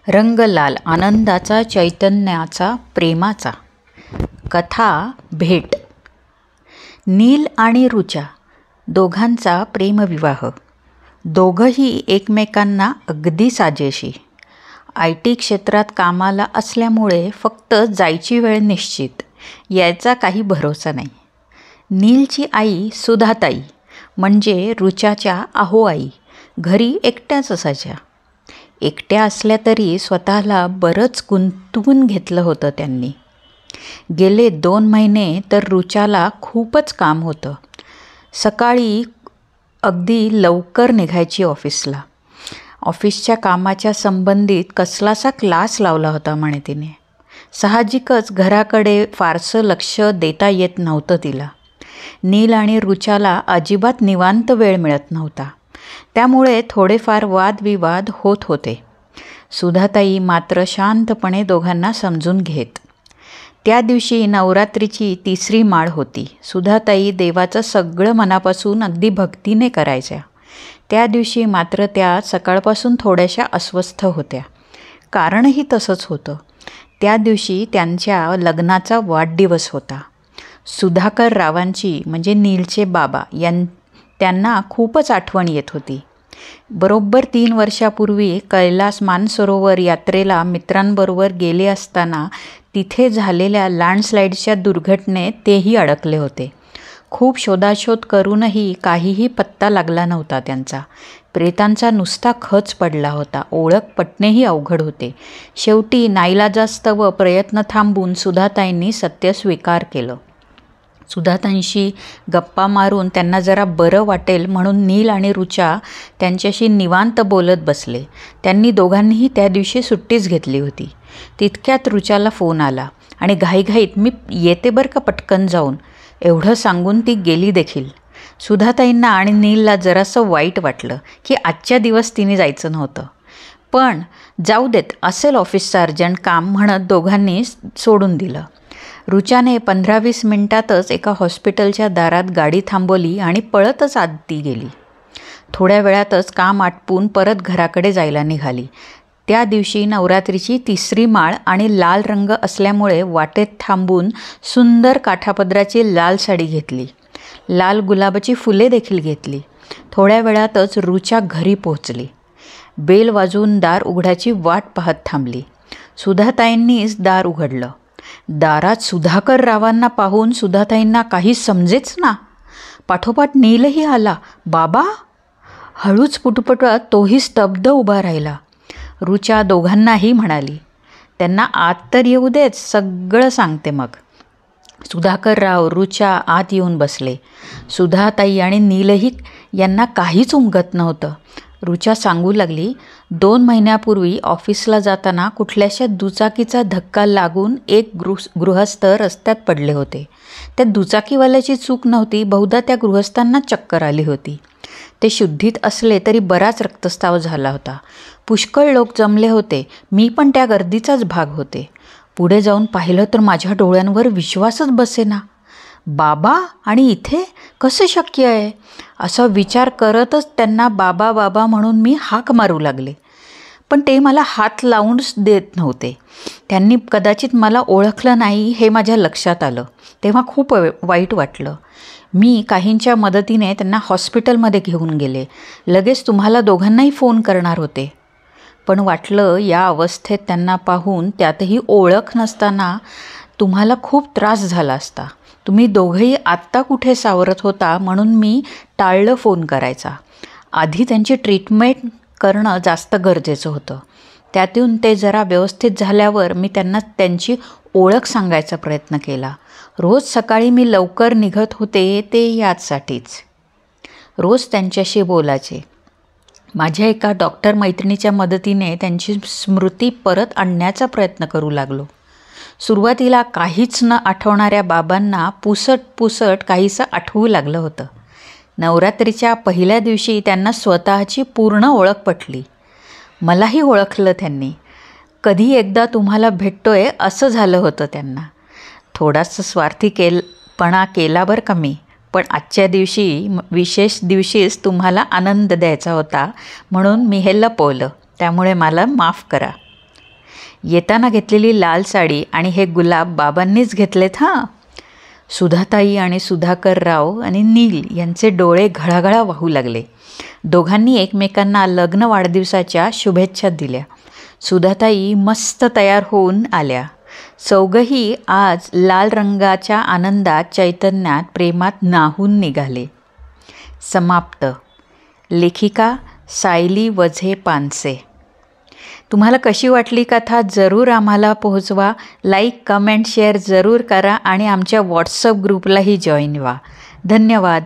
रंग लाल, आनंदाचा, चैतन्याचा, प्रेमाचा. कथा भेट. नील आणि रुचा दोघांचा प्रेमविवाह. दोघंही एकमेकांना अगदी साजेशी. IT क्षेत्रात कामाला असल्यामुळे फक्त जायची वेळ निश्चित, यायचा काही भरोसा नाही. नीलची आई सुधाताई म्हणजे रुचाच्या आहोआई घरी एकट्याच असायच्या. एकट्या असल्या तरी स्वतःला बरंच गुंतवून घेतलं होतं त्यांनी. गेले 2 महिने तर रुचाला खूपच काम होतं. सकाळी अगदी लवकर निघायची ऑफिसला. ऑफिसच्या कामाच्या संबंधित कसलासा क्लास लावला होता म्हणे तिने. साहजिकच घराकडे फारसं लक्ष देता येत नव्हतं तिला. नील आणि रुचाला अजिबात निवांत वेळ मिळत नव्हता. त्यामुळे थोडेफार वादविवाद होत होते. सुधाताई मात्र शांतपणे दोघांना समजून घेत. त्या दिवशी नवरात्रीची 3री माळ होती. सुधाताई देवाचं सगळं मनापासून अगदी भक्तीने करायच्या. त्या दिवशी मात्र त्या सकाळपासून थोड्याशा अस्वस्थ होत्या. कारणही तसंच होतं. त्या दिवशी त्यांच्या लग्नाचा वाढदिवस होता. सुधाकर रावांची म्हणजे नीलचे बाबा त्यांना खूपच आठवण येत होती. बरोबर 3 वर्षापूर्वी कैलास मानसरोवर यात्रेला मित्रांबरोबर गेले असताना तिथे झालेल्या लँडस्लाईडच्या दुर्घटनेत तेही अडकले होते. खूप शोधाशोध करूनही काहीही पत्ता लागला नव्हता त्यांचा. प्रेतांचा नुसता खच पडला होता. ओळख पटणेही अवघड होते. शेवटी नाईलाजास्तव प्रयत्न थांबून सुधाताईंनी सत्य स्वीकार केलं. सुधाताईंशी गप्पा मारून त्यांना जरा बरं वाटेल म्हणून नील आणि रुचा त्यांच्याशी निवांत बोलत बसले. त्यांनी दोघांनीही त्या दिवशी सुट्टीच घेतली होती. तितक्यात रुचाला फोन आला आणि घाईघाईत मी येते बरं का पटकन जाऊन, एवढं सांगून ती गेली देखील. सुधाताईंना आणि नीलला जरासं वाईट वाटलं की आजच्या दिवस तिने जायचं नव्हतं. पण जाऊ देत, असेल ऑफिसचं अर्जंट काम म्हणत दोघांनी सोडून दिलं. रुचाने 15-20 मिनिटातच एका हॉस्पिटलच्या दारात गाडी थांबवली आणि पळतच आत ती गेली. थोड्या वेळातच काम आटपून परत घराकडे जायला निघाली. त्या दिवशी नवरात्रीची 3री माळ आणि लाल रंग असल्यामुळे वाटेत थांबून सुंदर काठापदराची लाल साडी घेतली. लाल गुलाबाची फुले देखील घेतली. थोड्या वेळातच रुचा घरी पोहोचली. बेल वाजवून दार उघडायची वाट पाहत थांबली. सुधाताईंनीच दार उघडलं. दारात सुधाकर रावांना पाहून सुधाताईंना काही समजेच ना. पाठोपाठ नीलही आला. बाबा, हळूच पुटपुटत तोही स्तब्ध उभा राहिला. रुचा दोघांनाही म्हणाली, त्यांना आत तर येऊ देत, सगळं सांगते मग. सुधाकरराव रुचा आत येऊन बसले. सुधाताई आणि नीलही यांना काहीच उमगत नव्हतं. रुचा सांगू लागली, 2 महिन्यापूर्वी ऑफिसला जाताना कुठल्याशा दुचाकीचा धक्का लागून एक गृहस्थ रस्त्यात पडले होते. त्या दुचाकीवाल्याची चूक नव्हती. बहुधा त्या गृहस्थांना चक्कर आली होती. ते शुद्धीत असले तरी बराच रक्तस्राव झाला होता. पुष्कळ लोक जमले होते. मी पण त्या गर्दीचाच भाग होते. पुढे जाऊन पाहिलं तर माझ्या डोळ्यांवर विश्वासच बसेना. बाबा, आणि इथे कसं शक्य आहे? असा विचार करतच त्यांना बाबा बाबा म्हणून मी हाक मारू लागले. पण ते मला हात लावूनच देत नव्हते. त्यांनी कदाचित मला ओळखलं नाही हे माझ्या लक्षात आलं. तेव्हा खूप वाईट वाटलं. मी काहींच्या मदतीने त्यांना हॉस्पिटलमध्ये घेऊन गेले. लगेच तुम्हाला दोघांनाही फोन करणार होते. पण वाटलं या अवस्थेत त्यांना पाहून, त्यातही ओळख नसताना तुम्हाला खूप त्रास झाला असता. तुम्ही दोघंही आत्ता कुठे सावरत होता म्हणून मी टाळलं फोन करायचा. आधी त्यांची ट्रीटमेंट करणं जास्त गरजेचं होतं. त्यातून ते जरा व्यवस्थित झाल्यावर मी त्यांना त्यांची ओळख सांगायचा प्रयत्न केला. रोज सकाळी मी लवकर निघत होते ते याचसाठीच. रोज त्यांच्याशी बोलायचे. माझ्या एका डॉक्टर मैत्रिणीच्या मदतीने त्यांची स्मृती परत आणण्याचा प्रयत्न करू लागलो. सुरुवातीला काहीच न आठवणाऱ्या बाबांना पुसट काहीसं आठवू लागलं होतं. नवरात्रीच्या पहिल्या दिवशी त्यांना स्वतःची पूर्ण ओळख पटली. मलाही ओळखलं त्यांनी. कधी एकदा तुम्हाला भेटतोय असं झालं होतं त्यांना. थोडासा स्वार्थीपणा केला बरं का मी. पण आजच्या दिवशी, विशेष दिवशीच तुम्हाला आनंद द्यायचा होता म्हणून मी हे लपवलं. त्यामुळे मला माफ करा. येताना घेतलेली लाल साडी आणि हे गुलाब बाबांनीच घेतलेत हां. सुधाताई आणि सुधाकरराव आणि नील यांचे डोळे घळाघळा वाहू लागले. दोघांनी एकमेकांना लग्न वाढदिवसाच्या शुभेच्छा दिल्या. सुधाताई मस्त तयार होऊन आल्या. चौघही आज लाल रंगाच्या आनंदात, चैतन्यात, प्रेमात न्हाऊन निघाले. समाप्त. लेखिका सायली वझे पानसे. तुम्हाला कशी वाटली कथा जरूर आम्हाला पोहोचवा. लाईक, कमेंट, शेअर जरूर करा आणि आमच्या व्हॉट्सअप ग्रुपलाही जॉईन व्हा. धन्यवाद.